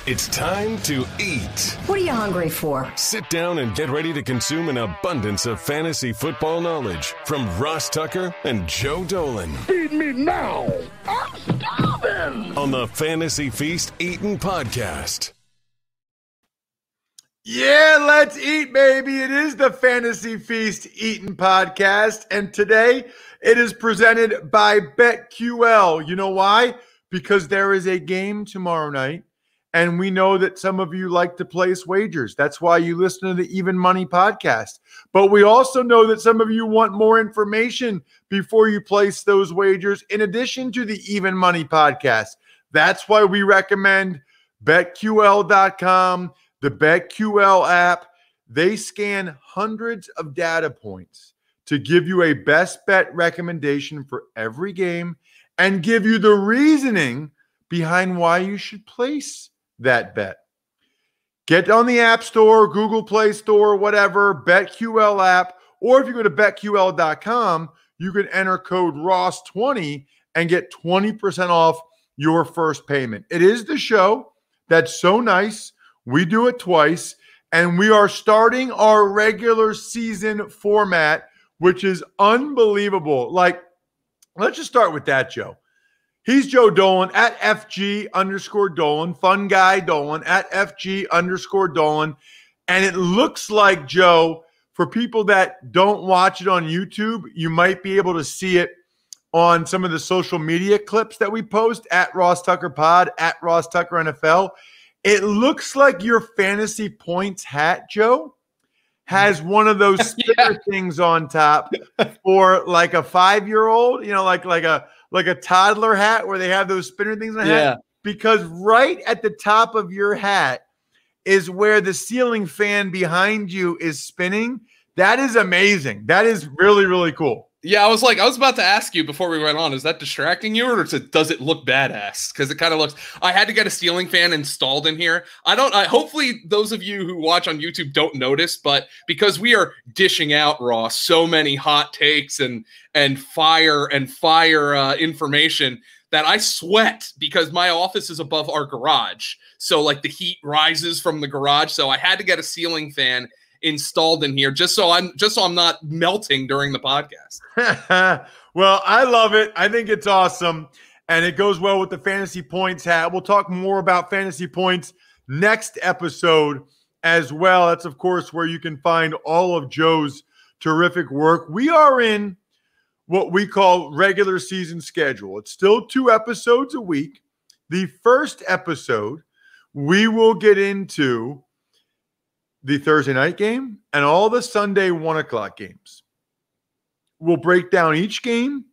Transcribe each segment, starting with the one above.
It's time to eat. What are you hungry for? Sit down and get ready to consume an abundance of fantasy football knowledge from Ross Tucker and Joe Dolan. Feed me now. I'm starving. On the Fantasy Feast Eatin' Podcast. Yeah, let's eat, baby. It is the Fantasy Feast Eatin' Podcast, and today it is presented by BetQL. You know why? Because there is a game tomorrow night, and we know that some of you like to place wagers. That's why you listen to the Even Money podcast. But we also know that some of you want more information before you place those wagers, in addition to the Even Money podcast. That's why we recommend BetQL.com, the BetQL app. They scan hundreds of data points to give you a best bet recommendation for every game and give you the reasoning behind why you should place that bet. Get on the App Store, Google Play Store, whatever, BetQL app, or if you go to BetQL.com, you can enter code ROSS20 and get 20% off your first payment. It is the show that's so nice. We do it twice, and we are starting our regular season format, which is unbelievable. Like, let's just start with that, Joe. He's Joe Dolan at FG_Dolan, fun guy Dolan at FG_Dolan. And it looks like, Joe, for people that don't watch it on YouTube, you might be able to see it on some of the social media clips that we post at Ross Tucker Pod, at Ross Tucker NFL. It looks like your fantasy points hat, Joe, has one of those sticker things on top for like a 5-year-old, you know, like a toddler hat where they have those spinner things on the hat. Because right at the top of your hat is where the ceiling fan behind you is spinning. That is amazing. That is really, really cool. Yeah, I was about to ask you before we went on, is that distracting you, or does it look badass? Because it kind of looks, I had to get a ceiling fan installed in here. Hopefully those of you who watch on YouTube don't notice, but because we are dishing out, Ross, so many hot takes and fire information that I sweat because my office is above our garage. So like the heat rises from the garage. So I had to get a ceiling fan installed in here just so I'm not melting during the podcast. Well, I love it. I think it's awesome, and it goes well with the fantasy points hat. We'll talk more about fantasy points next episode as well. That's of course where you can find all of Joe's terrific work. We are in what we call regular season schedule. It's still 2 episodes a week. The first episode, we will get into the Thursday night game and all the Sunday 1 o'clock games. We'll break down each game,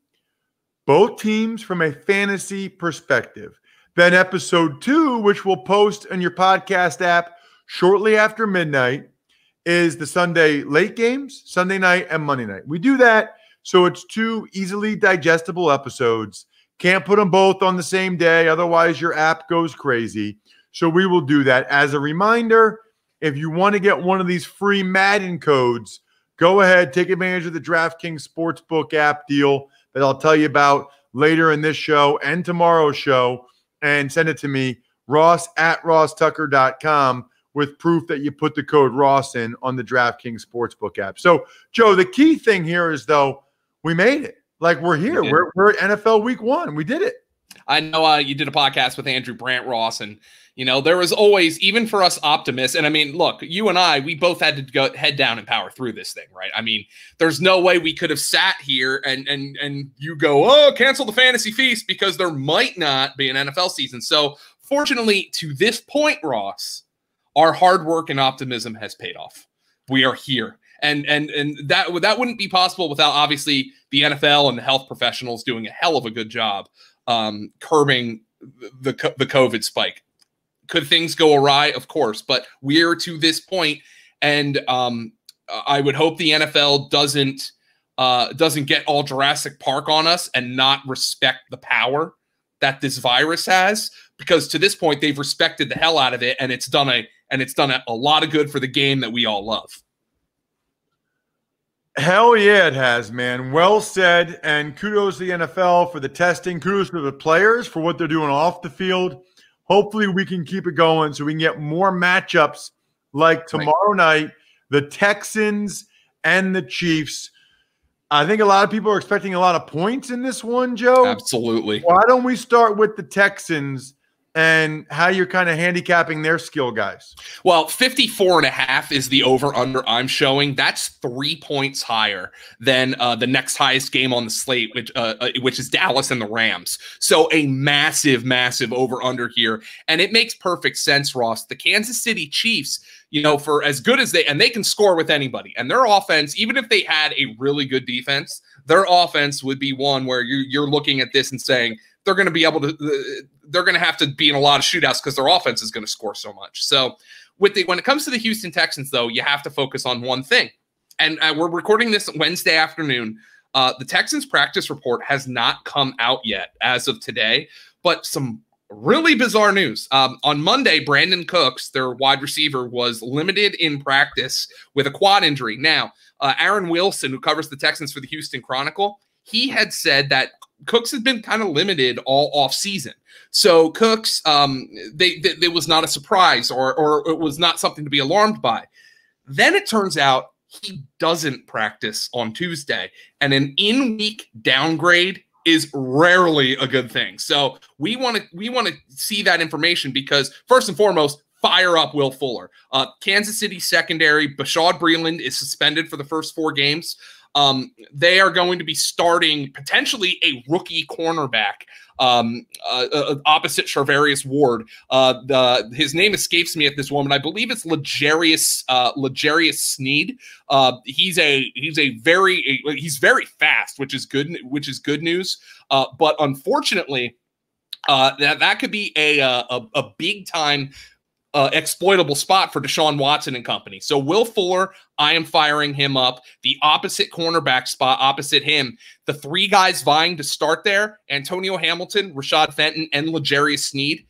both teams from a fantasy perspective. Then episode 2, which we'll post in your podcast app shortly after midnight, is the Sunday late games, Sunday night and Monday night. We do that so it's 2 easily digestible episodes. Can't put them both on the same day, otherwise your app goes crazy. So we will do that. As a reminder, if you want to get one of these free Madden codes, go ahead, take advantage of the DraftKings Sportsbook app deal that I'll tell you about later in this show and tomorrow's show, and send it to me, Ross at RossTucker.com, with proof that you put the code Ross in on the DraftKings Sportsbook app. So, Joe, the key thing here is, though, we made it. Like, we're here. We're at NFL Week 1. We did it. I know you did a podcast with Andrew Brandt, Ross, and you know, there was always, even for us optimists, and I mean, look, you and I, we both had to go head down and power through this thing, right? I mean, there's no way we could have sat here and you go, oh, cancel the Fantasy Feast because there might not be an NFL season. So fortunately, to this point, Ross, our hard work and optimism has paid off. We are here. And that wouldn't be possible without, obviously, the NFL and the health professionals doing a hell of a good job curbing the COVID spike. Could things go awry? Of course, but we're to this point, and I would hope the NFL doesn't get all Jurassic Park on us and not respect the power that this virus has, because to this point they've respected the hell out of it, and it's done a lot of good for the game that we all love. Hell yeah, it has, man. Well said. And kudos to the NFL for the testing. Kudos to the players for what they're doing off the field. hopefully we can keep it going so we can get more matchups like tomorrow night, the Texans and the Chiefs. I think a lot of people are expecting a lot of points in this one, Joe. Absolutely. Why don't we start with the Texans and how you're kind of handicapping their skill guys? Well, 54.5 is the over-under I'm showing. That's 3 points higher than the next highest game on the slate, which is Dallas and the Rams. So a massive, massive over-under here. And it makes perfect sense, Ross. The Kansas City Chiefs, for as good as they can score with anybody. And their offense, even if they had a really good defense, their offense would be one where you're looking at this and saying, they're going to be able to. They're going to have to be in a lot of shootouts because their offense is going to score so much. So, when it comes to the Houston Texans, though, you have to focus on one thing. And we're recording this Wednesday afternoon. The Texans practice report has not come out yet as of today, but some really bizarre news. On Monday, Brandon Cooks, their wide receiver, was limited in practice with a quad injury. Now, Aaron Wilson, who covers the Texans for the Houston Chronicle, he had said that Cooks has been kind of limited all off season. So Cooks, it was not a surprise or it was not something to be alarmed by. Then it turns out he doesn't practice on Tuesday, and an in-week downgrade is rarely a good thing. So we want to see that information because first and foremost, fire up Will Fuller. Kansas City secondary, Bashaud Breeland is suspended for the first 4 games. They are going to be starting potentially a rookie cornerback opposite Charvarius Ward. His name escapes me at this moment. I believe it's L'Jarius Sneed. He's very fast, which is good news. But unfortunately, that could be a big time exploitable spot for Deshaun Watson and company. So Will Fuller, I am firing him up. The opposite cornerback spot opposite him, the 3 guys vying to start there, Antonio Hamilton, Rashad Fenton, and L'Jarius Sneed,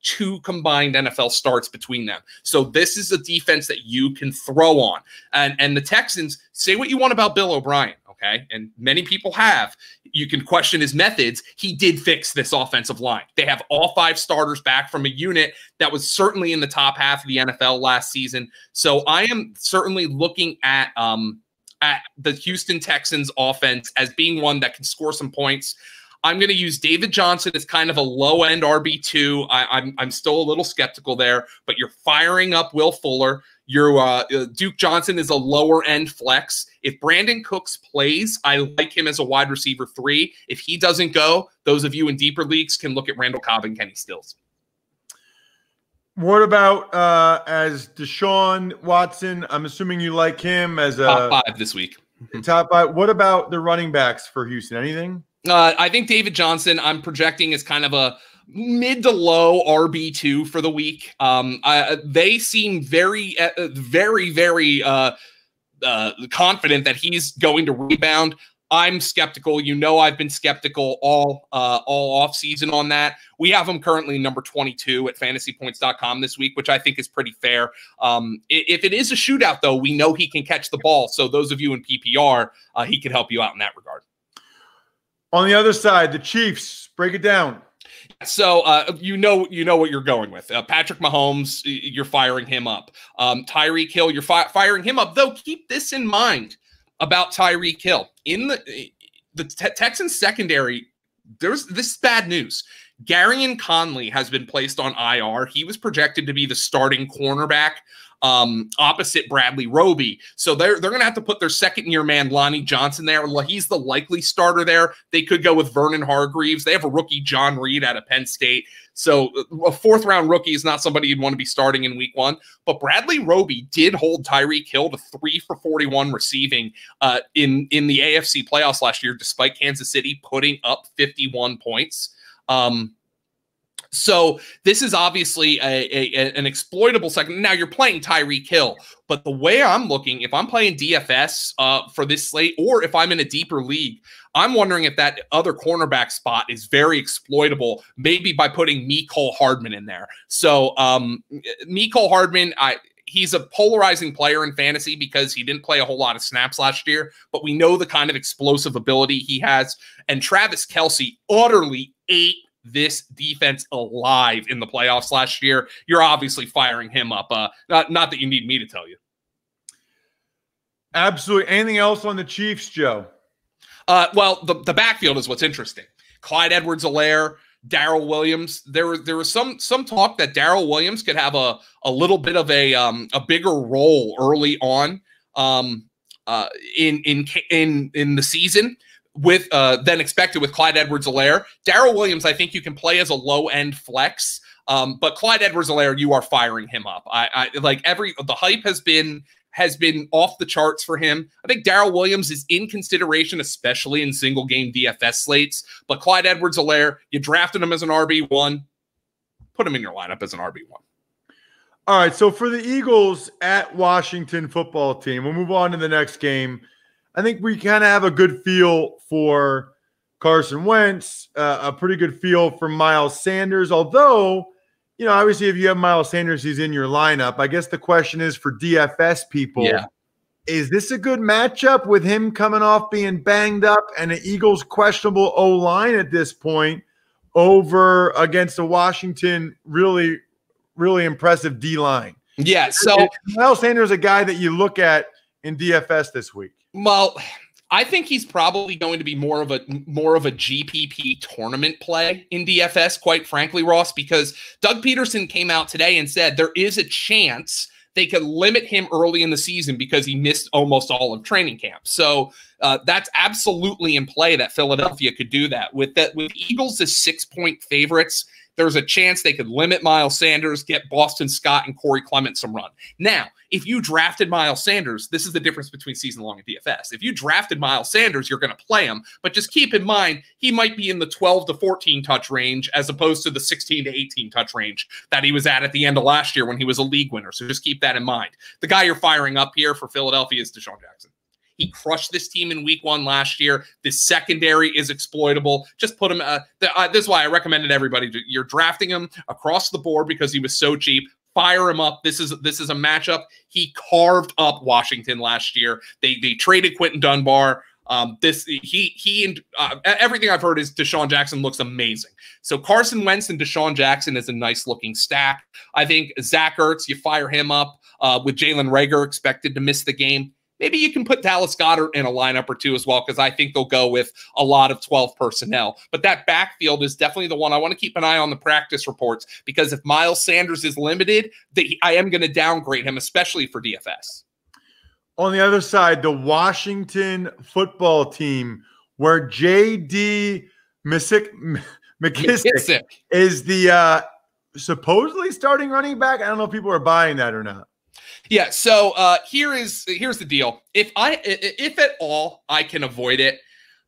2 combined NFL starts between them. So this is a defense that you can throw on. And the Texans, say what you want about Bill O'Brien, okay? And many people have. You can question his methods. He did fix this offensive line. They have all 5 starters back from a unit that was certainly in the top half of the NFL last season. So I am certainly looking at the Houston Texans offense as being one that can score some points. I'm going to use David Johnson as kind of a low-end RB2. I'm still a little skeptical there, but you're firing up Will Fuller. Your Duke Johnson is a lower-end flex. If Brandon Cooks plays, I like him as a wide receiver 3. If he doesn't go, those of you in deeper leagues can look at Randall Cobb and Kenny Stills. What about as Deshaun Watson? I'm assuming you like him as a top 5 this week. Top 5. What about the running backs for Houston? Anything? I think David Johnson, I'm projecting as kind of a mid to low RB2 for the week. They seem very confident that he's going to rebound. I'm skeptical. I've been skeptical all off season on that. We have him currently number 22 at fantasypoints.com this week, which I think is pretty fair. If it is a shootout, though, we know he can catch the ball. So those of you in PPR, he can help you out in that regard. On the other side, the Chiefs, break it down. So you know what you're going with. Patrick Mahomes, you're firing him up. Tyreek Hill, you're firing him up. Though keep this in mind about Tyreek Hill. In the Texans secondary, this is bad news. Garyon Conley has been placed on IR. He was projected to be the starting cornerback opposite Bradley Roby. So they're going to have to put their second-year man, Lonnie Johnson, there. He's the likely starter there. They could go with Vernon Hargreaves. They have a rookie, John Reed, out of Penn State. So a 4th-round rookie is not somebody you'd want to be starting in week 1. But Bradley Roby did hold Tyreek Hill to 3 for 41 receiving in the AFC playoffs last year, despite Kansas City putting up 51 points. So this is obviously an exploitable second. Now you're playing Tyreek Hill, but the way I'm looking, if I'm playing DFS for this slate, or if I'm in a deeper league, I'm wondering if that other cornerback spot is very exploitable, maybe by putting Mecole Hardman in there. So Mecole Hardman, he's a polarizing player in fantasy because he didn't play a whole lot of snaps last year, but we know the kind of explosive ability he has. And Travis Kelce utterly ate this defense alive in the playoffs last year. You're obviously firing him up. Not that you need me to tell you. Absolutely. Anything else on the Chiefs, Joe? Well, the backfield is what's interesting. Clyde Edwards-Helaire, Darrell Williams. There was some talk that Darrell Williams could have a little bit of a bigger role early on in the season with than expected with Clyde Edwards-Helaire. Darrell Williams, I think you can play as a low end flex, but Clyde Edwards-Helaire, you are firing him up. I like the hype has been off the charts for him. I think Darrell Williams is in consideration, especially in single game DFS slates. But Clyde Edwards-Helaire, you drafted him as an RB1, put him in your lineup as an RB1. All right, so for the Eagles at Washington football team, we'll move on to the next game. I think we kind of have a good feel for Carson Wentz, a pretty good feel for Miles Sanders, although, you know, obviously if you have Miles Sanders, he's in your lineup. I guess the question is for DFS people, is this a good matchup with him coming off being banged up and the Eagles' questionable O-line at this point over against the Washington really impressive D-line? Yeah, so Miles Sanders is a guy that you look at in DFS this week. Well, I think he's probably going to be more of a GPP tournament play in DFS, quite frankly, Ross, because Doug Peterson came out today and said there is a chance they could limit him early in the season because he missed almost all of training camp. So that's absolutely in play that Philadelphia could do that. With Eagles as 6-point favorites, there's a chance they could limit Miles Sanders, get Boston Scott and Corey Clement some run. Now, if you drafted Miles Sanders, this is the difference between season-long and DFS. If you drafted Miles Sanders, you're going to play him, but just keep in mind, he might be in the 12 to 14 touch range as opposed to the 16 to 18 touch range that he was at the end of last year when he was a league winner. So just keep that in mind. The guy you're firing up here for Philadelphia is Deshaun Jackson. He crushed this team in week 1 last year. This secondary is exploitable. Just put him. This is why I recommended everybody. You're drafting him across the board because he was so cheap. Fire him up. This is a matchup. He carved up Washington last year. They traded Quentin Dunbar. Everything I've heard is Deshaun Jackson looks amazing. So Carson Wentz and Deshaun Jackson is a nice looking stack. I think Zach Ertz, you fire him up with Jalen Reagor expected to miss the game. Maybe you can put Dallas Goedert in a lineup or two as well, because I think they'll go with a lot of 12 personnel. But that backfield is definitely the one I want to keep an eye on the practice reports, because if Miles Sanders is limited, I am going to downgrade him, especially for DFS. On the other side, the Washington football team, where J.D. McKissick is the supposedly starting running back. I don't know if people are buying that or not. Yeah, so here's the deal. If at all I can avoid it,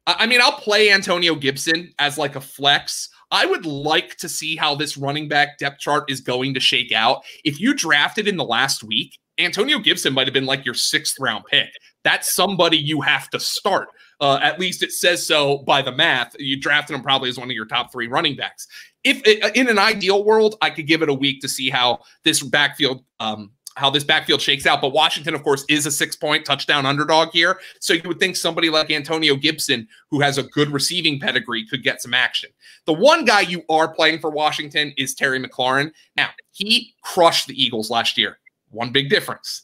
I mean, I'll play Antonio Gibson as like a flex. I would like to see how this running back depth chart is going to shake out. If you drafted in the last week, Antonio Gibson might have been like your 6th round pick. That's somebody you have to start. At least it says so by the math. You drafted him probably as one of your top 3 running backs. If in an ideal world, I could give it a week to see how this backfield shakes out. But Washington, of course, is a 6-point touchdown underdog here. So you would think somebody like Antonio Gibson, who has a good receiving pedigree, could get some action. The one guy you are playing for Washington is Terry McLaurin. Now, he crushed the Eagles last year. One big difference.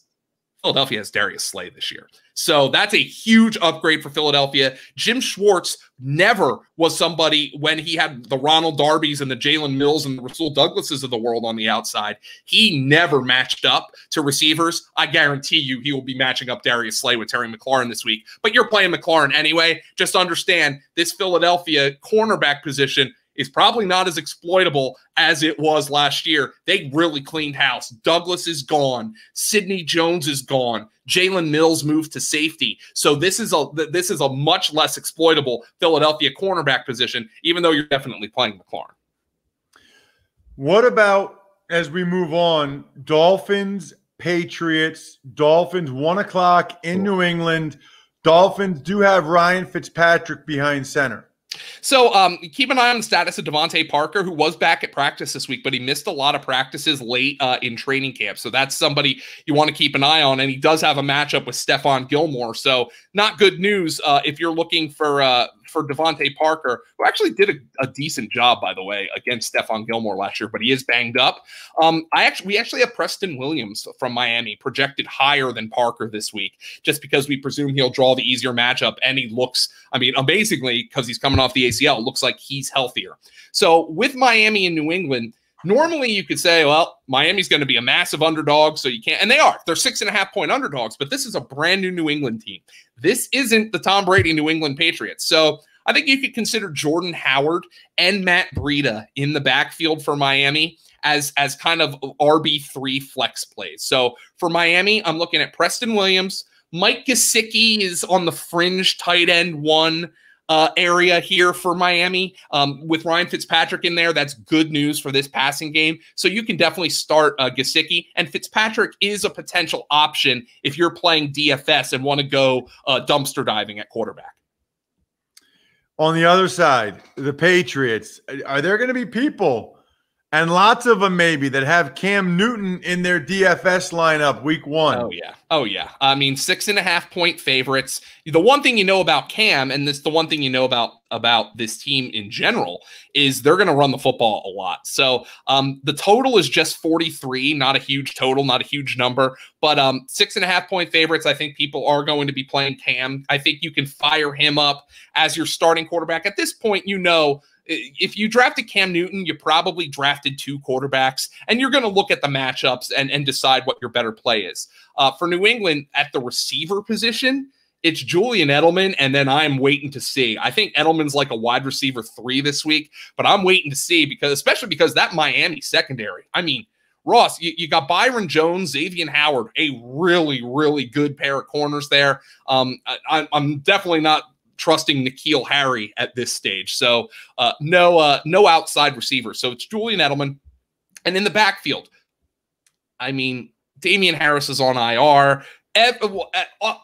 Philadelphia has Darius Slay this year. So that's a huge upgrade for Philadelphia. Jim Schwartz never was somebody, when he had the Ronald Darbys and the Jalen Mills and the Rasul Douglases of the world on the outside, he never matched up to receivers. I guarantee you he will be matching up Darius Slay with Terry McLaurin this week. But you're playing McLaurin anyway. Just understand this Philadelphia cornerback position is probably not as exploitable as it was last year. They really cleaned house. Douglas is gone. Sidney Jones is gone. Jalen Mills moved to safety. So this is a much less exploitable Philadelphia cornerback position, even though you're definitely playing McLaurin. What about, as we move on, Dolphins, Patriots, Dolphins 1 o'clock in New England. Dolphins do have Ryan Fitzpatrick behind center. So keep an eye on the status of Devontae Parker, who was back at practice this week, but he missed a lot of practices late in training camp. So that's somebody you want to keep an eye on. And he does have a matchup with Stephon Gilmore. So not good news if you're looking for for Devontae Parker, who actually did a decent job, by the way, against Stephon Gilmore last year, but he is banged up. We actually have Preston Williams from Miami projected higher than Parker this week, just because we presume he'll draw the easier matchup, and he looks, I mean, amazingly, because he's coming off the ACL, looks like he's healthier. So with Miami and New England, normally you could say, well, Miami's going to be a massive underdog, so you can't, and they are. They're 6.5-point underdogs, but this is a brand new New England team. This isn't the Tom Brady New England Patriots. So I think you could consider Jordan Howard and Matt Breida in the backfield for Miami as kind of RB3 flex plays. So for Miami, I'm looking at Preston Williams. Mike Gesicki is on the fringe tight end one area here for Miami. With Ryan Fitzpatrick in there, that's good news for this passing game. So you can definitely start Gesicki, and Fitzpatrick is a potential option if you're playing DFS and want to go dumpster diving at quarterback. On the other side, the Patriots, are there going to be people, and lots of them maybe, that have Cam Newton in their DFS lineup week 1? Oh, yeah. Oh, yeah. I mean, 6.5-point favorites. The one thing you know about Cam, and this the one thing you know about this team in general, is they're going to run the football a lot. So the total is just 43, not a huge total, not a huge number, but 6.5-point favorites. I think people are going to be playing Cam. I think you can fire him up as your starting quarterback. At this point, you know, if you drafted Cam Newton, you probably drafted 2 quarterbacks, and you're going to look at the matchups and decide what your better play is. For New England, at the receiver position, it's Julian Edelman, and then I'm waiting to see. I think Edelman's like a wide receiver 3 this week, but I'm waiting to see, especially because that Miami secondary, I mean, Ross, you got Byron Jones, Xavier Howard, a really, really good pair of corners there. I'm definitely not trusting N'Keal Harry at this stage. So no outside receiver. So it's Julian Edelman. And in the backfield, I mean, Damian Harris is on IR.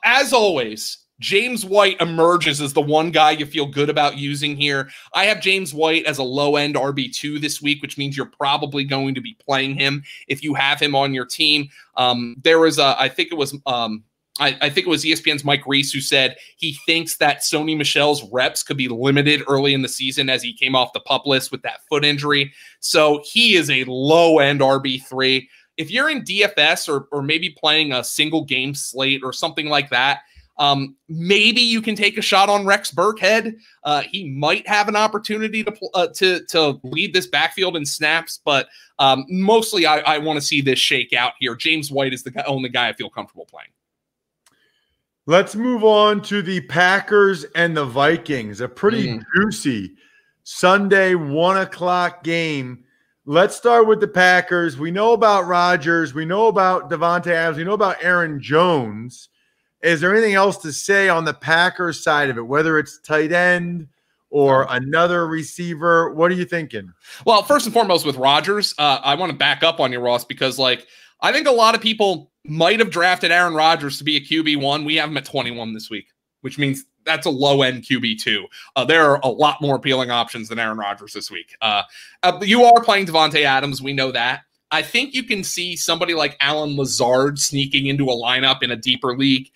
As always, James White emerges as the one guy you feel good about using here. I have James White as a low-end RB2 this week, which means you're probably going to be playing him if you have him on your team. There was I think it was ESPN's Mike Reese who said he thinks that Sony Michel's reps could be limited early in the season as he came off the PUP list with that foot injury. So he is a low-end RB3. If you're in DFS or maybe playing a single game slate or something like that, maybe you can take a shot on Rex Burkhead. He might have an opportunity to lead this backfield in snaps, but mostly I want to see this shake out here. James White is the only guy I feel comfortable playing. Let's move on to the Packers and the Vikings, a pretty juicy Sunday 1 o'clock game. Let's start with the Packers. We know about Rodgers. We know about Devontae Adams. We know about Aaron Jones. Is there anything else to say on the Packers side of it, whether it's tight end or another receiver? What are you thinking? Well, first and foremost with Rodgers, I want to back up on you, Ross, because I think a lot of people might have drafted Aaron Rodgers to be a QB1. We have him at 21 this week, which means that's a low-end QB2. There are a lot more appealing options than Aaron Rodgers this week. You are playing Devontae Adams. We know that. I think you can see somebody like Alan Lazard sneaking into a lineup in a deeper league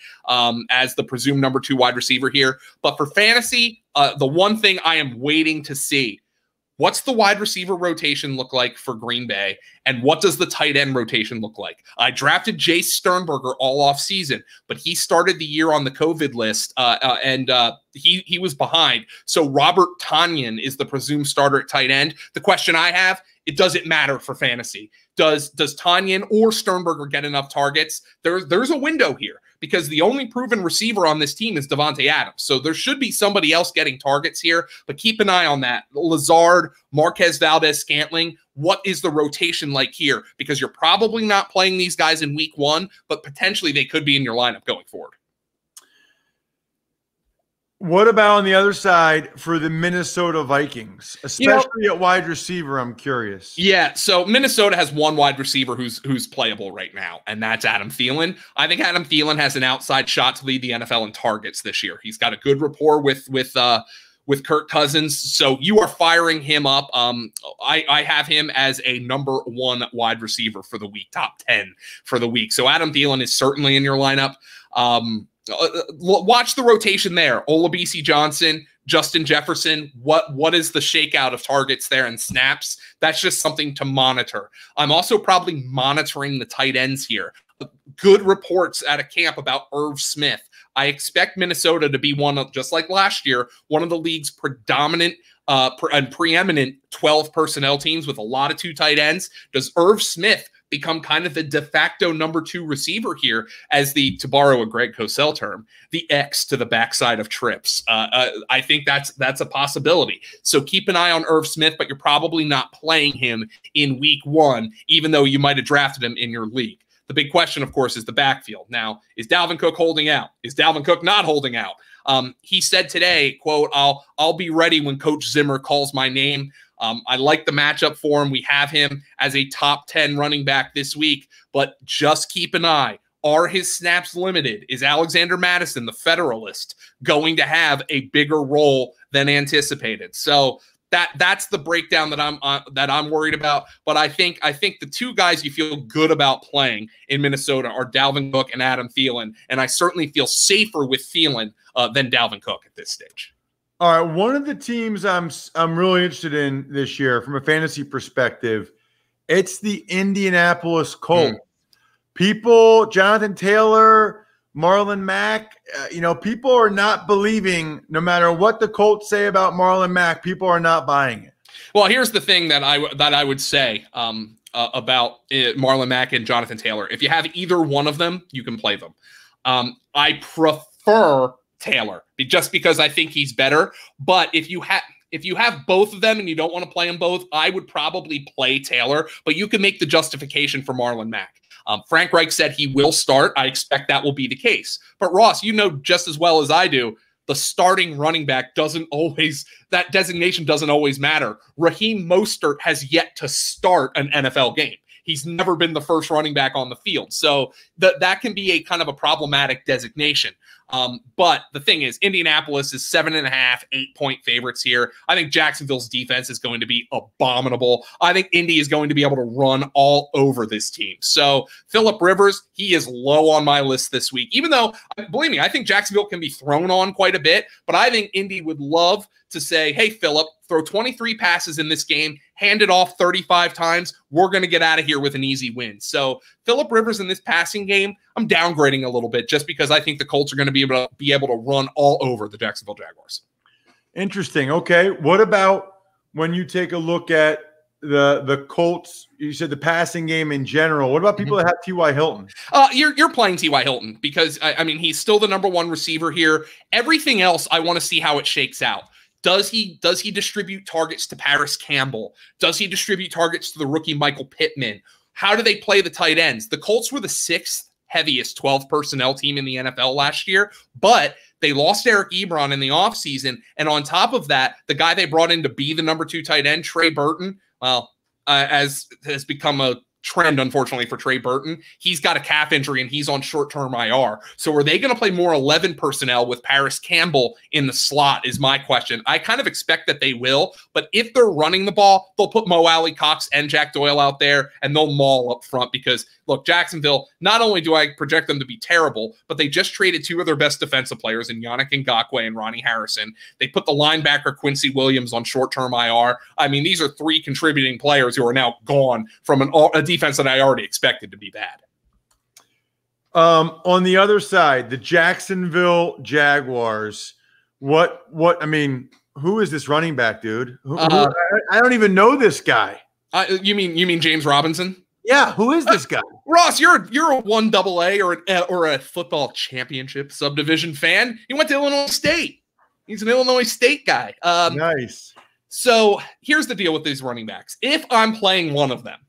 as the presumed number 2 wide receiver here. But for fantasy, the one thing I am waiting to see, what's the wide receiver rotation look like for Green Bay? And what does the tight end rotation look like? I drafted Jace Sternberger all off season, but he started the year on the COVID list and he was behind. So Robert Tonyan is the presumed starter at tight end. The question I have, it doesn't matter for fantasy. Does Tonyan or Sternberger get enough targets? There's a window here because the only proven receiver on this team is Devontae Adams. So there should be somebody else getting targets here, but keep an eye on that. Lazard, Marquez Valdez-Scantling, what is the rotation like here? Because you're probably not playing these guys in week 1, but potentially they could be in your lineup going forward. What about on the other side for the Minnesota Vikings, especially at wide receiver? I'm curious. Yeah, so Minnesota has one wide receiver who's playable right now, and that's Adam Thielen. I think Adam Thielen has an outside shot to lead the NFL in targets this year. He's got a good rapport with Kirk Cousins, so you are firing him up. I have him as a number 1 wide receiver for the week, top 10 for the week. So Adam Thielen is certainly in your lineup. Watch the rotation there. Olabisi Johnson, Justin Jefferson, what is the shakeout of targets there and snaps? That's just something to monitor. I'm also probably monitoring the tight ends here. Good reports out of camp about Irv Smith. I expect Minnesota to be one of, just like last year, one of the league's predominant and preeminent 12 personnel teams with a lot of 2 tight ends. Does Irv Smith become kind of the de facto number 2 receiver here as the, to borrow a Greg Cosell term, the X to the backside of trips? I think that's a possibility. So keep an eye on Irv Smith, but you're probably not playing him in week 1, even though you might have drafted him in your league. The big question, of course, is the backfield. Now, is Dalvin Cook holding out? Is Dalvin Cook not holding out? He said today, quote, I'll be ready when Coach Zimmer calls my name. I like the matchup for him. We have him as a top 10 running back this week, but just keep an eye. Are his snaps limited? Is Alexander Madison, the Federalist, going to have a bigger role than anticipated? So that's the breakdown that I'm worried about. But I think the 2 guys you feel good about playing in Minnesota are Dalvin Cook and Adam Thielen, and I certainly feel safer with Thielen than Dalvin Cook at this stage. All right, one of the teams I'm really interested in this year from a fantasy perspective, it's the Indianapolis Colts. People, Jonathan Taylor, Marlon Mack, people are not believing, no matter what the Colts say about Marlon Mack, people are not buying it. Well, here's the thing that I would say about Marlon Mack and Jonathan Taylor. If you have either one of them, you can play them. I prefer Taylor just because I think he's better. But if you have both of them and you don't want to play them both, I would probably play Taylor. But you can make the justification for Marlon Mack. Frank Reich said he will start. I expect that will be the case. But Ross, you know just as well as I do, the starting running back that designation doesn't always matter. Raheem Mostert has yet to start an NFL game. He's never been the first running back on the field. So that can be a kind of a problematic designation. But the thing is, Indianapolis is 7.5, 8-point favorites here. I think Jacksonville's defense is going to be abominable. I think Indy is going to be able to run all over this team. So Phillip Rivers, he is low on my list this week, even though, believe me, I think Jacksonville can be thrown on quite a bit, but I think Indy would love to say, hey, Phillip, throw 23 passes in this game, hand it off 35 times. We're going to get out of here with an easy win. So Phillip Rivers in this passing game, I'm downgrading a little bit just because I think the Colts are going to be able to run all over the Jacksonville Jaguars. Interesting. Okay. What about when you take a look at the Colts? You said the passing game in general. What about people that have T.Y. Hilton? You're playing T.Y. Hilton because, I mean, he's still the #1 receiver here. Everything else, I want to see how it shakes out. Does he distribute targets to Paris Campbell? Does he distribute targets to the rookie Michael Pittman? How do they play the tight ends? The Colts were the 6th heaviest 12 personnel team in the NFL last year, but they lost Eric Ebron in the offseason. And on top of that, the guy they brought in to be the #2 tight end, Trey Burton, as has become a trend, unfortunately, for Trey Burton, he's got a calf injury and he's on short-term IR. So are they going to play more 11 personnel with Paris Campbell in the slot is my question. I kind of expect that they will, but if they're running the ball, they'll put Mo Alley Cox and Jack Doyle out there and they'll maul up front because, look, Jacksonville, not only do I project them to be terrible, but they just traded 2 of their best defensive players in Yannick Ngakoue and Ronnie Harrison. They put the linebacker Quincy Williams on short-term IR. I mean, these are 3 contributing players who are now gone from a defense that I already expected to be bad. On the other side, the Jacksonville Jaguars, I mean, who is this running back, dude? I don't even know this guy. You mean James Robinson? Yeah, who is this guy? Ross, you're a 1AA or a football championship subdivision fan. He went to Illinois State. He's an Illinois State guy. Nice. So here's the deal with these running backs. If I'm playing one of them,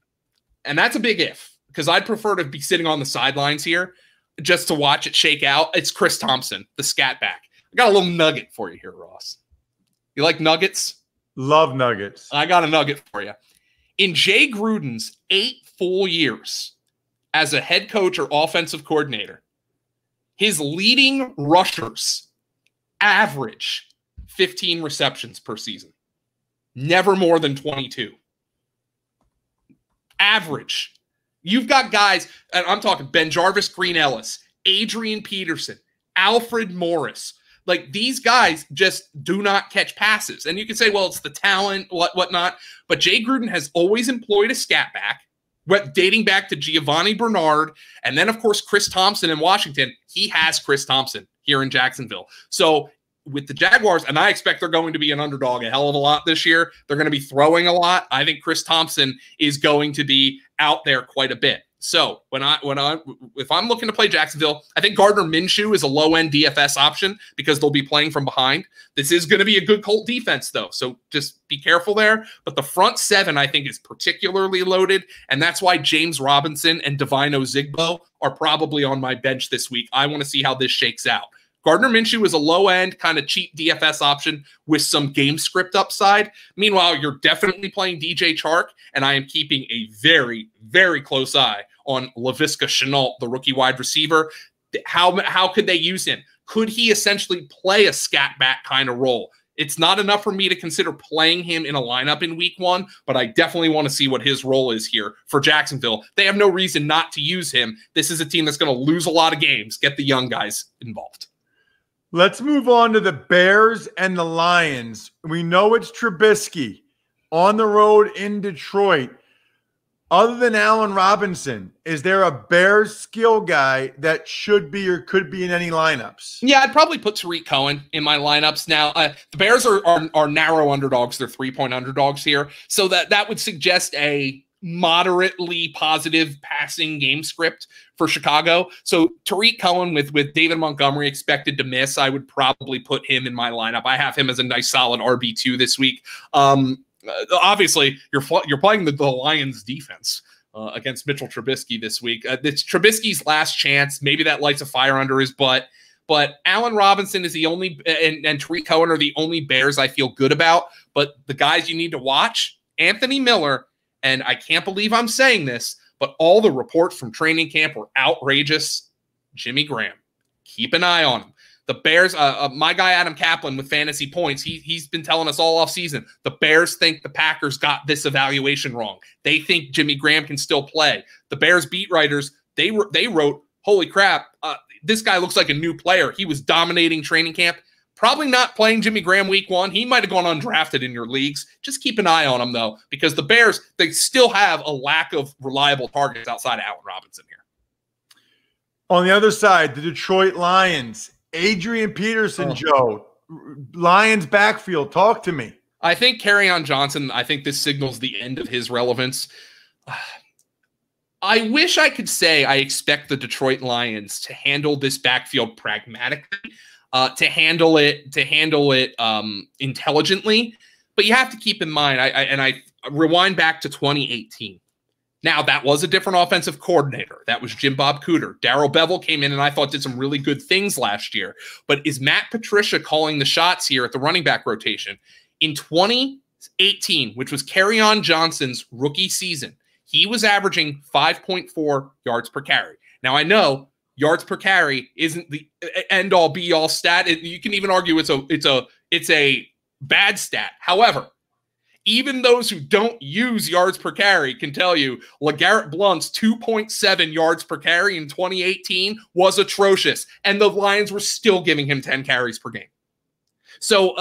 and that's a big if, because I'd prefer to be sitting on the sidelines here just to watch it shake out, it's Chris Thompson, the scat back. I got a little nugget for you here, Ross. You like nuggets? Love nuggets. I got a nugget for you. In Jay Gruden's 8 full years as a head coach or offensive coordinator, his leading rushers average 15 receptions per season. Never more than 22. Average. You've got guys, and I'm talking Ben Jarvis, Green Ellis, Adrian Peterson, Alfred Morris, Like, these guys just do not catch passes. And you can say, well, it's the talent, whatnot. But Jay Gruden has always employed a scat back, dating back to Giovanni Bernard. And then, of course, Chris Thompson in Washington. He has Chris Thompson here in Jacksonville. So with the Jaguars, and I expect they're going to be an underdog a hell of a lot this year. They're going to be throwing a lot. I think Chris Thompson is going to be out there quite a bit. So if I'm looking to play Jacksonville, I think Gardner Minshew is a low-end DFS option because they'll be playing from behind. This is going to be a good Colt defense, though, so just be careful there. But the front seven, I think, is particularly loaded, and that's why James Robinson and Devine Ozigbo are probably on my bench this week. I want to see how this shakes out. Gardner Minshew is a low-end, kind of cheap DFS option with some game script upside. Meanwhile, you're definitely playing DJ Chark, and I am keeping a very, very close eye on Laviska Shenault, the rookie wide receiver. How could they use him? Could he essentially play a scat back kind of role? It's not enough for me to consider playing him in a lineup in week 1, but I definitely want to see what his role is here for Jacksonville. They have no reason not to use him. This is a team that's going to lose a lot of games. Get the young guys involved. Let's move on to the Bears and the Lions. We know it's Trubisky on the road in Detroit. Other than Allen Robinson, is there a Bears skill guy that should be or could be in any lineups? Yeah, I'd probably put Tariq Cohen in my lineups now. The Bears are narrow underdogs. They're 3-point underdogs here. So that would suggest a moderately positive passing game script for Chicago. So Tariq Cohen with David Montgomery expected to miss, I would probably put him in my lineup. I have him as a nice solid RB2 this week. Obviously, you're playing the Lions defense against Mitchell Trubisky this week. It's Trubisky's last chance. Maybe that lights a fire under his butt. But Allen Robinson is the only, and Tariq Cohen are the only Bears I feel good about. But the guys you need to watch, Anthony Miller, and I can't believe I'm saying this, but all the reports from training camp were outrageous. Jimmy Graham, keep an eye on him. The Bears, my guy Adam Kaplan with Fantasy Points, he's been telling us all offseason, the Bears think the Packers got this evaluation wrong. They think Jimmy Graham can still play. The Bears beat writers, they wrote, holy crap, this guy looks like a new player. He was dominating training camp. Probably not playing Jimmy Graham week 1. He might have gone undrafted in your leagues. Just keep an eye on him, though, because the Bears, they still have a lack of reliable targets outside of Allen Robinson here. On the other side, the Detroit Lions, Adrian Peterson, Joe, Lions backfield. Talk to me. I think Kerryon Johnson, I think this signals the end of his relevance. I wish I could say I expect the Detroit Lions to handle this backfield pragmatically, to handle it intelligently. But you have to keep in mind, I rewind back to 2018. Now, that was a different offensive coordinator. That was Jim Bob Cooter. Darrell Bevell came in and I thought did some really good things last year. But is Matt Patricia calling the shots here at the running back rotation? In 2018, which was Kerryon Johnson's rookie season, he was averaging 5.4 yards per carry. Now, I know yards per carry isn't the end-all be-all stat. You can even argue it's a bad stat. However, even those who don't use yards per carry can tell you LeGarrette Blount's 2.7 yards per carry in 2018 was atrocious, and the Lions were still giving him 10 carries per game. So,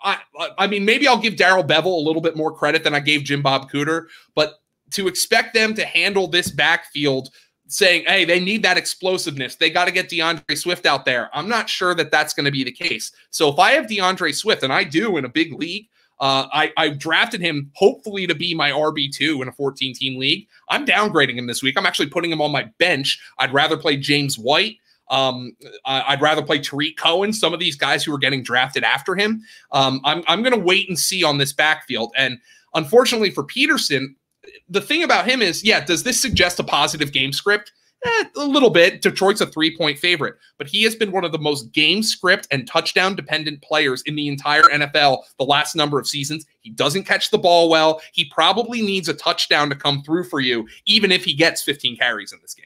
I mean, maybe I'll give Darrell Bevell a little bit more credit than I gave Jim Bob Cooter, but to expect them to handle this backfield saying, hey, they need that explosiveness, they got to get DeAndre Swift out there, I'm not sure that that's going to be the case. So if I have DeAndre Swift, and I do in a big league, I drafted him hopefully to be my RB2 in a 14-team league. I'm downgrading him this week. I'm actually putting him on my bench. I'd rather play James White. I'd rather play Tariq Cohen, some of these guys who are getting drafted after him. I'm going to wait and see on this backfield. And unfortunately for Peterson, the thing about him is, yeah, does this suggest a positive game script? A little bit. Detroit's a 3-point favorite, but he has been one of the most game script and touchdown dependent players in the entire NFL the last number of seasons. He doesn't catch the ball well. He probably needs a touchdown to come through for you, even if he gets 15 carries in this game.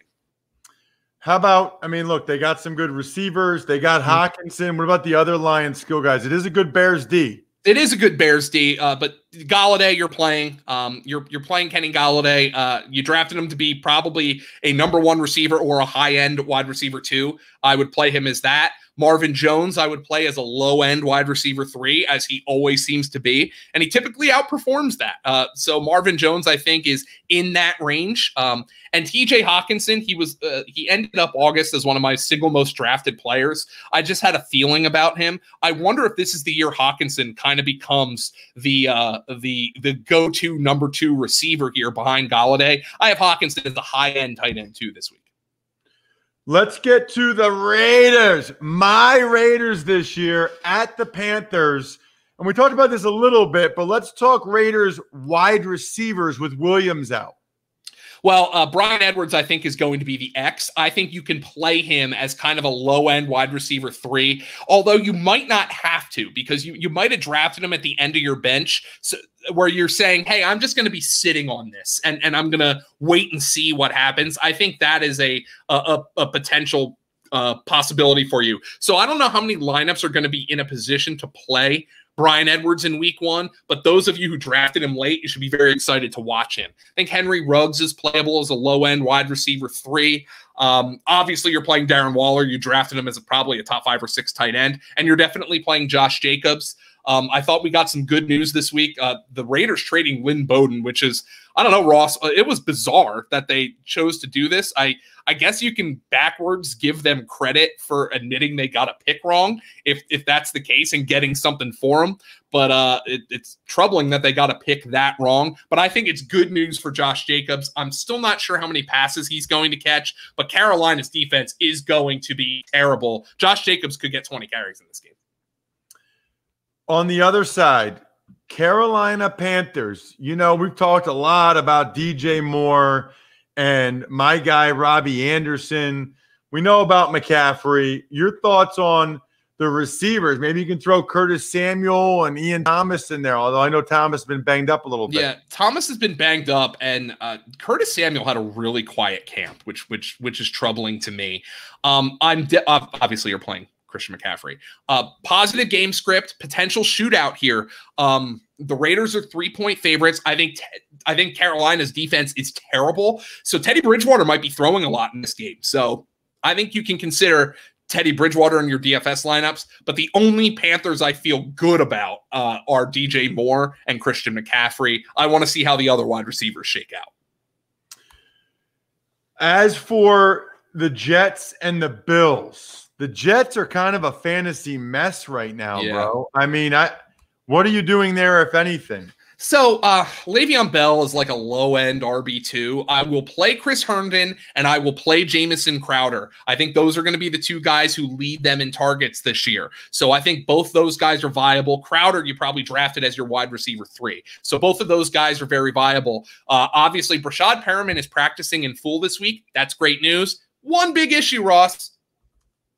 How about, I mean, look, they got some good receivers. They got Hawkinson. What about the other Lions skill guys? It is a good Bears D. It is a good Bears D, but Golladay, you're playing. You're playing Kenny Golladay. You drafted him to be probably a number 1 receiver or a high-end wide receiver 2. I would play him as that. Marvin Jones, I would play as a low-end wide receiver 3, as he always seems to be, and he typically outperforms that. So Marvin Jones, I think, is in that range. And TJ Hawkinson, he ended up August as one of my single most drafted players. I just had a feeling about him. I wonder if this is the year Hawkinson kind of becomes the go-to number 2 receiver here behind Golladay. I have Hawkinson as a high-end tight end 2 this week. Let's get to the Raiders. My Raiders this year at the Panthers. And we talked about this a little bit, but let's talk Raiders wide receivers with Williams out. Well, Bryan Edwards, I think, is going to be the X. I think you can play him as kind of a low-end wide receiver 3, although you might not have to, because you might have drafted him at the end of your bench, so, where you're saying, hey, I'm just going to be sitting on this, and I'm going to wait and see what happens. I think that is a potential possibility for you. So I don't know how many lineups are going to be in a position to play Bryan Edwards in week 1, but those of you who drafted him late, you should be very excited to watch him. I think Henry Ruggs is playable as a low-end wide receiver 3. Obviously, you're playing Darren Waller. You drafted him as probably a top 5 or 6 tight end, and you're definitely playing Josh Jacobs. I thought we got some good news this week. The Raiders trading Lynn Bowden, which is, I don't know, Ross, it was bizarre that they chose to do this. I guess you can backwards give them credit for admitting they got a pick wrong, if that's the case, and getting something for them. But it's troubling that they got a pick that wrong. But I think it's good news for Josh Jacobs. I'm still not sure how many passes he's going to catch, but Carolina's defense is going to be terrible. Josh Jacobs could get 20 carries in this game. On the other side, Carolina Panthers. You know, we've talked a lot about DJ Moore and my guy, Robbie Anderson. We know about McCaffrey. Your thoughts on the receivers? Maybe you can throw Curtis Samuel and Ian Thomas in there, although I know Thomas has been banged up a little bit. Yeah, Thomas has been banged up, and Curtis Samuel had a really quiet camp, which is troubling to me. Obviously, you're playing Christian McCaffrey. Positive game script, potential shootout here. The Raiders are 3-point favorites. I think Carolina's defense is terrible. So Teddy Bridgewater might be throwing a lot in this game. So I think you can consider Teddy Bridgewater in your DFS lineups. But the only Panthers I feel good about are DJ Moore and Christian McCaffrey. I want to see how the other wide receivers shake out. As for the Jets and the Bills, the Jets are kind of a fantasy mess right now, bro. I mean, what are you doing there, if anything? So Le'Veon Bell is like a low-end RB2. I will play Chris Herndon, and I will play Jamison Crowder. I think those are going to be the 2 guys who lead them in targets this year. So I think both those guys are viable. Crowder, you probably drafted as your wide receiver 3. So both of those guys are very viable. Obviously, Brashad Perriman is practicing in full this week. That's great news. One big issue, Ross.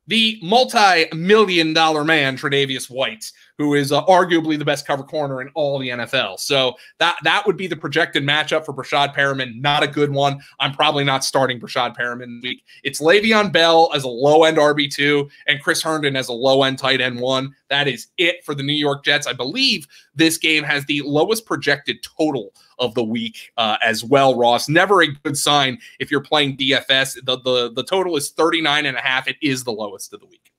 The multi-million-dollar man, Tre'Davious White, who is arguably the best cover corner in all the NFL. So that would be the projected matchup for Brashad Perriman. Not a good one. I'm probably not starting Brashad Perriman this week. It's Le'Veon Bell as a low-end RB2 and Chris Herndon as a low-end tight end 1. That is it for the New York Jets. I believe this game has the lowest projected total of the week as well, Ross. Never a good sign if you're playing DFS. The total is 39.5. It is the lowest of the week.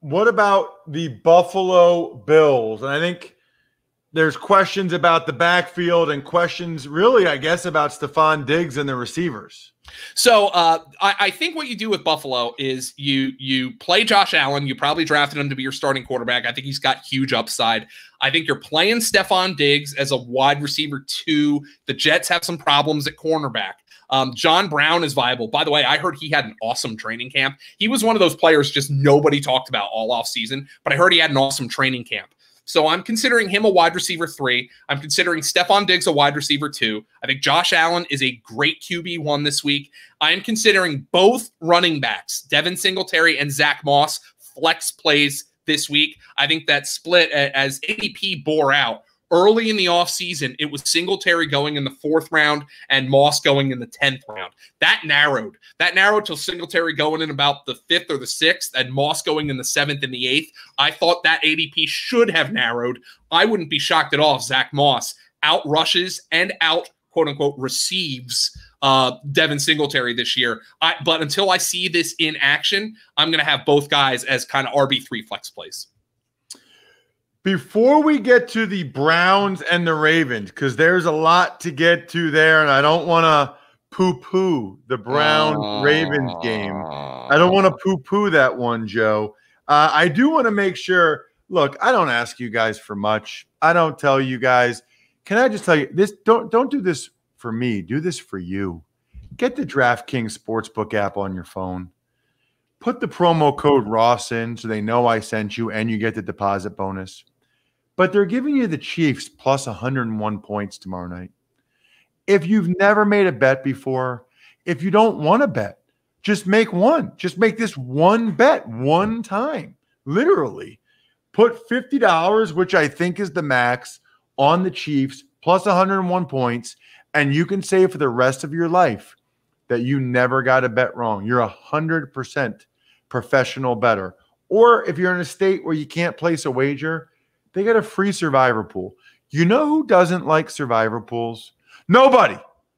What about the Buffalo Bills? And I think there's questions about the backfield and questions really, I guess, about Stephon Diggs and the receivers. So I think what you do with Buffalo is you play Josh Allen. You probably drafted him to be your starting quarterback. I think he's got huge upside. I think you're playing Stephon Diggs as a wide receiver 2. The Jets have some problems at cornerback. John Brown is viable. By the way, I heard he had an awesome training camp. He was one of those players just nobody talked about all offseason, but I heard he had an awesome training camp. So I'm considering him a wide receiver 3. I'm considering Stephon Diggs a wide receiver 2. I think Josh Allen is a great QB1 this week. I am considering both running backs, Devin Singletary and Zach Moss, flex plays this week. I think that split, as ADP bore out Early in the offseason, it was Singletary going in the 4th round and Moss going in the 10th round. That narrowed. That narrowed till Singletary going in about the 5th or the 6th and Moss going in the 7th and the 8th. I thought that ADP should have narrowed. I wouldn't be shocked at all if Zach Moss out rushes and out, quote unquote, receives Devin Singletary this year. But until I see this in action, I'm going to have both guys as kind of RB3 flex plays. Before we get to the Browns and the Ravens, because there's a lot to get to there, and I don't want to poo-poo the Browns-Ravens game. I don't want to poo-poo that one, Joe. I do want to make sure, look, I don't ask you guys for much. I don't tell you guys. Can I just tell you, this? Don't do this for me. Do this for you. Get the DraftKings Sportsbook app on your phone. Put the promo code Ross in so they know I sent you and you get the deposit bonus. But they're giving you the Chiefs plus 101 points tomorrow night. If you've never made a bet before, if you don't want to bet, just make one. Just make this one bet one time. Literally. Put $50, which I think is the max, on the Chiefs plus 101 points, and you can say for the rest of your life that you never got a bet wrong. You're 100% professional bettor. Or if you're in a state where you can't place a wager, they got a free survivor pool. You know who doesn't like survivor pools? Nobody.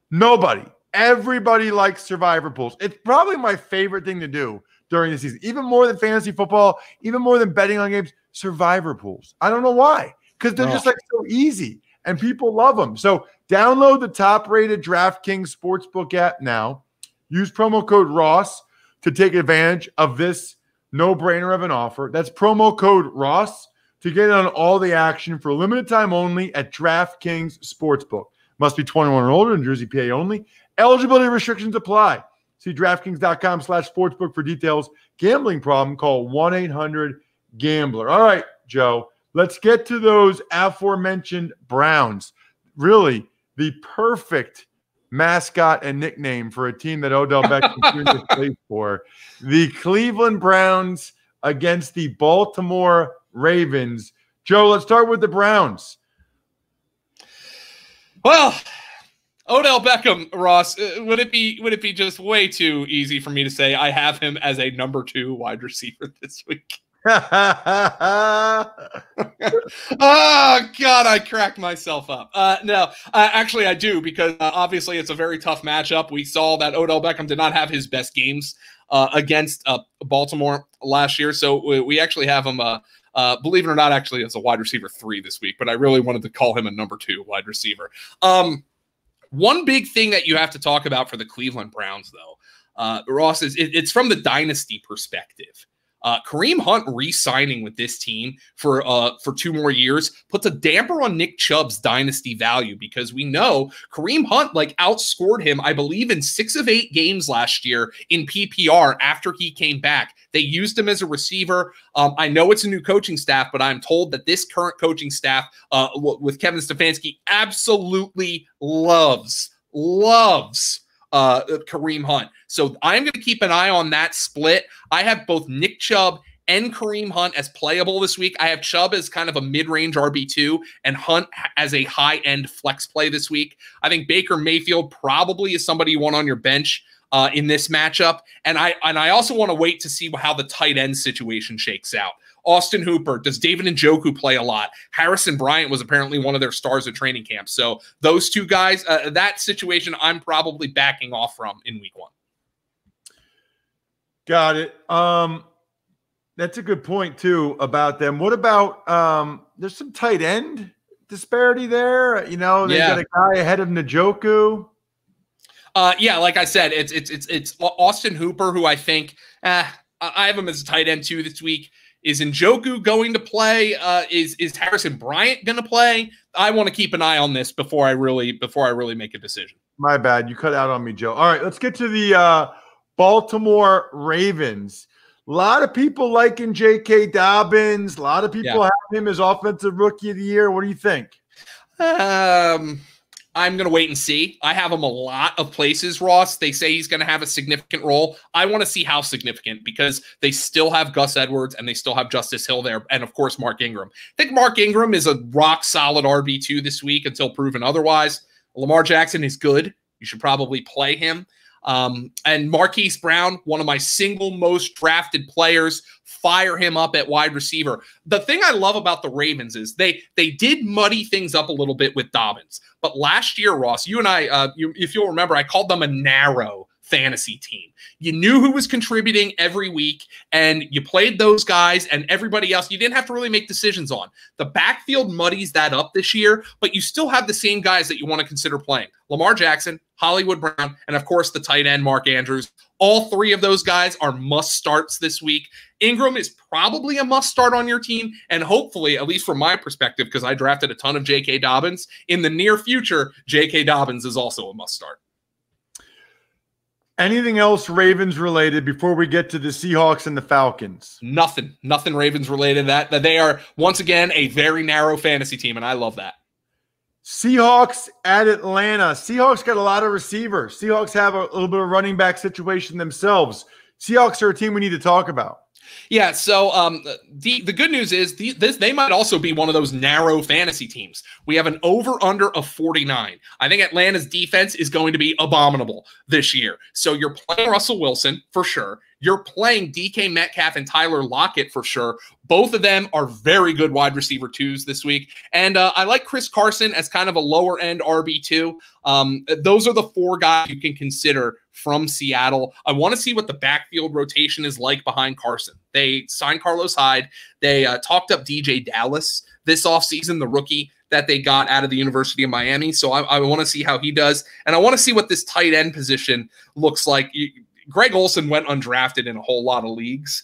Nobody. Everybody likes survivor pools. It's probably my favorite thing to do during the season. Even more than fantasy football, even more than betting on games, survivor pools. I don't know why. Because they're just like so easy and people love them. So download the top-rated DraftKings Sportsbook app now. Use promo code Ross to take advantage of this no-brainer of an offer. That's promo code Ross to get on all the action for a limited time only at DraftKings Sportsbook. Must be 21 or older, New Jersey, PA only. Eligibility restrictions apply. See DraftKings.com/sportsbook for details. Gambling problem, call 1-800-GAMBLER. All right, Joe, let's get to those aforementioned Browns. Really, the perfect mascot and nickname for a team that Odell Beckham plays for. The Cleveland Browns against the Baltimore Ravens. Joe, let's start with the Browns. Well, Odell Beckham, Ross, would it be just way too easy for me to say I have him as a number 2 wide receiver this week? Oh God, I cracked myself up. No, actually I do, because obviously it's a very tough matchup. We saw that Odell Beckham did not have his best games against Baltimore last year, so we actually have him believe it or not, actually as a wide receiver 3 this week, but I really wanted to call him a number 2 wide receiver. One big thing that you have to talk about for the Cleveland Browns, though, Ross, is it's from the dynasty perspective. Kareem Hunt re-signing with this team for 2 more years puts a damper on Nick Chubb's dynasty value, because we know Kareem Hunt outscored him, I believe, in 6 of 8 games last year in PPR after he came back. They used him as a receiver. I know it's a new coaching staff, but I'm told that this current coaching staff with Kevin Stefanski absolutely loves Kareem Hunt. So I'm going to keep an eye on that split. I have both Nick Chubb and Kareem Hunt as playable this week. I have Chubb as kind of a mid-range RB2 and Hunt as a high-end flex play this week. I think Baker Mayfield probably is somebody you want on your bench in this matchup. And I also want to wait to see how the tight end situation shakes out. Austin Hooper, does David Njoku play a lot? Harrison Bryant was apparently one of their stars at training camp. So those 2 guys, that situation I'm probably backing off from in week 1. Got it. That's a good point too about them. What about there's some tight end disparity there? You know, they got a guy ahead of Njoku. Yeah, like I said, it's Austin Hooper, who I think I have him as a tight end 2 this week. Is Njoku going to play? Is Harrison Bryant going to play? I want to keep an eye on this before I really make a decision. My bad. You cut out on me, Joe. All right, let's get to the Baltimore Ravens. A lot of people liking J.K. Dobbins. A lot of people have him as offensive rookie of the year. What do you think? I'm going to wait and see. I have him a lot of places, Ross. They say he's going to have a significant role. I want to see how significant, because they still have Gus Edwards and they still have Justice Hill there. And of course, Mark Ingram. I think Mark Ingram is a rock solid RB2 this week until proven otherwise. Lamar Jackson is good. You should probably play him. And Marquise Brown, one of my single most drafted players, fire him up at wide receiver. The thing I love about the Ravens is they did muddy things up a little bit with Dobbins. But last year, Ross, you and I, if you'll remember, I called them a narrow fantasy team. You knew who was contributing every week, and you played those guys, and everybody else you didn't have to really make decisions on. The backfield muddies that up this year, but you still have the same guys that you want to consider playing. Lamar Jackson, Hollywood Brown, and of course the tight end, Mark Andrews. All three of those guys are must starts this week. Ingram is probably a must start on your team, and hopefully, at least from my perspective, because I drafted a ton of J.K. Dobbins, in the near future, J.K. Dobbins is also a must start. Anything else Ravens related before we get to the Seahawks and the Falcons? Nothing Ravens related. That they are, once again, a very narrow fantasy team, and I love that. Seahawks at Atlanta. Seahawks got a lot of receivers. Seahawks have a little bit of running back situation themselves. Seahawks are a team we need to talk about. Yeah, so the good news is they might also be one of those narrow fantasy teams. We have an over-under of 49. I think Atlanta's defense is going to be abominable this year. So you're playing Russell Wilson for sure. You're playing DK Metcalf and Tyler Lockett for sure. Both of them are very good wide receiver twos this week. And I like Chris Carson as kind of a lower-end RB2. Those are the four guys you can consider from Seattle. I want to see what the backfield rotation is like behind Carson. They signed Carlos Hyde. They talked up DJ Dallas this offseason, the rookie that they got out of the University of Miami. So I want to see how he does. And I want to see what this tight end position looks like. Greg Olsen went undrafted in a whole lot of leagues.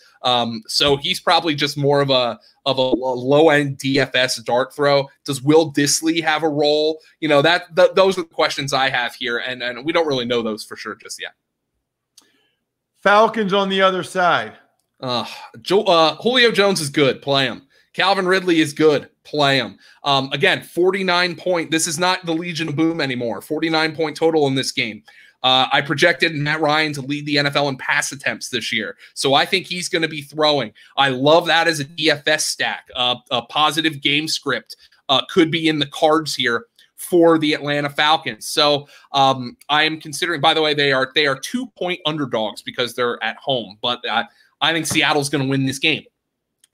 So he's probably just more of a low-end DFS dart throw. Does Will Dissly have a role? You know, those are the questions I have here, and we don't really know those for sure just yet. Falcons on the other side. Julio Jones is good. Play him. Calvin Ridley is good. Play him. Again, 49-point. This is not the Legion of Boom anymore. 49-point total in this game. I projected Matt Ryan to lead the NFL in pass attempts this year. So I think he's going to be throwing. I love that as a DFS stack. A positive game script could be in the cards here for the Atlanta Falcons. So I am considering, by the way, they are 2-point underdogs because they're at home. But I think Seattle's going to win this game.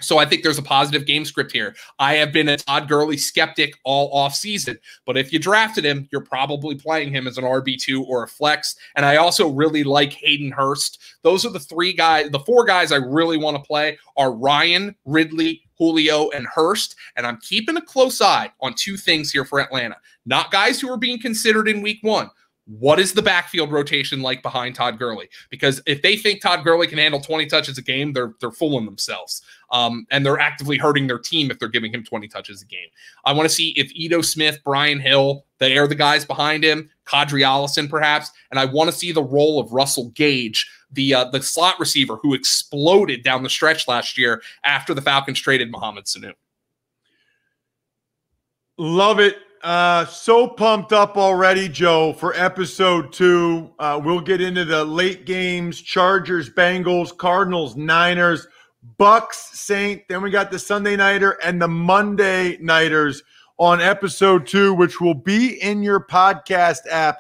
So I think there's a positive game script here. I have been a Todd Gurley skeptic all offseason, but if you drafted him, you're probably playing him as an RB2 or a flex. And I also really like Hayden Hurst. Those are the four guys I really want to play are Ryan, Ridley, Julio, and Hurst. And I'm keeping a close eye on two things here for Atlanta. Not guys who are being considered in week one. What is the backfield rotation like behind Todd Gurley? Because if they think Todd Gurley can handle 20 touches a game, they're fooling themselves. And they're actively hurting their team if they're giving him 20 touches a game. I want to see if Ito Smith, Brian Hill, they are the guys behind him, Kadri Allison perhaps, and I want to see the role of Russell Gage, the slot receiver who exploded down the stretch last year after the Falcons traded Mohamed Sanu. Love it. So pumped up already, Joe, for episode 2. We'll get into the late games, Chargers, Bengals, Cardinals, Niners, Bucks, Saints. Then we got the Sunday Nighter and the Monday Nighters on episode 2, which will be in your podcast app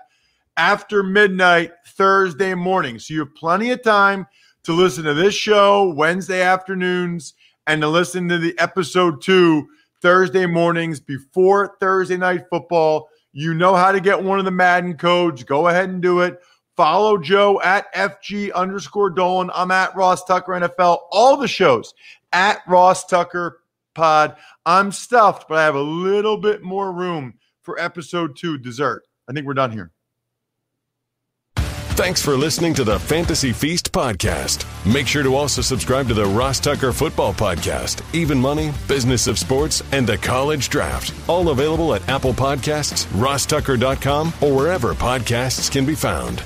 after midnight Thursday morning. So you have plenty of time to listen to this show Wednesday afternoons and to listen to the episode 2 Thursday mornings before Thursday Night Football. You know how to get one of the Madden codes. Go ahead and do it. Follow Joe at FG_Dolan. I'm at Ross Tucker NFL. All the shows at Ross Tucker Pod. I'm stuffed, but I have a little bit more room for episode 2 dessert. I think we're done here. Thanks for listening to the Fantasy Feast podcast. Make sure to also subscribe to the Ross Tucker Football Podcast, Even Money, Business of Sports, and the College Draft. All available at Apple Podcasts, rosstucker.com, or wherever podcasts can be found.